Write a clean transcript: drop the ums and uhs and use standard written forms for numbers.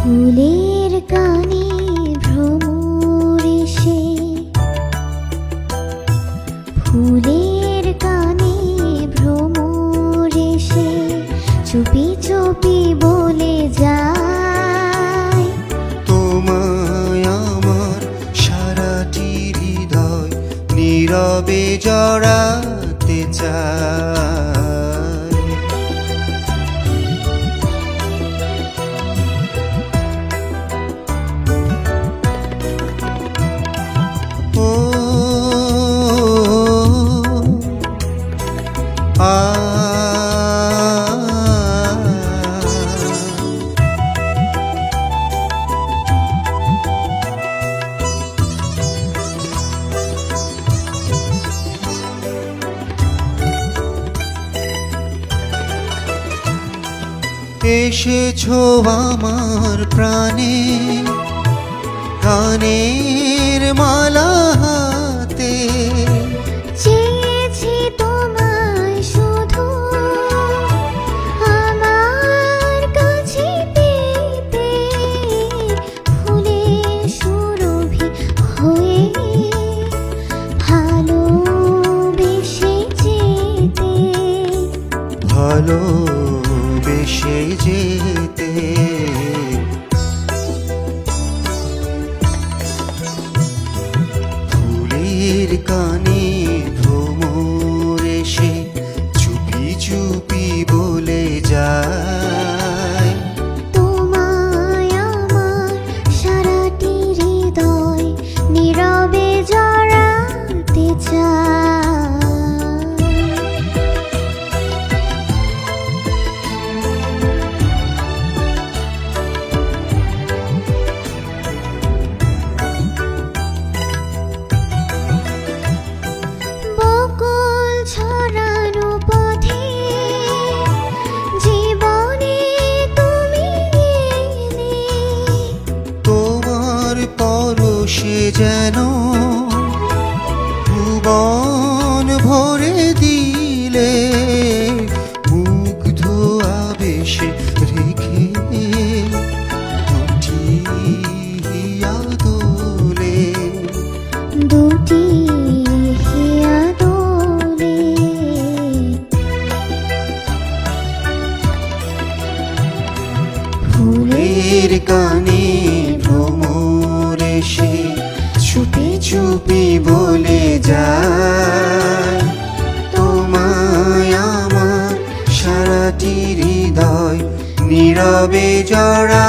ফুলের কানে ভ্রমর এসে, ফুলের কানে ভ্রমর এসে চুপি চুপি বলে যায়, তোমায় আমার সারাটি হৃদয় নীরবে জড়াতে চায়। ও এসেছো আমার প্রাণে, গানের মালা হাতে, চেয়েছি তোমায় শুধু আমার কাছে পেতে, ফুলের সুরভি হয়ে ভালোবেসে যেতে, ভালোবেসে যেতে। ফুলের কানে ভ্রমর এসে চুপি চুপি বলে যায়, তোমায় আমার সারাটি হৃদয় নীরবে জড়াতে চায়। বকুল ছড়ানো পথে জীবনে তুমি এলে, তোমার পরশে যেন ভুবন ভরে দিলে, মুগ্ধ আবেশে রেখে দুটি হিয়া দোলে, দুটি হিয়া দোলে। ফুলের কানে ভ্রমর এসে চুপি চুপি বলে যায়, তোমায় আমার সারাটি হৃদয় নীরবে জড়া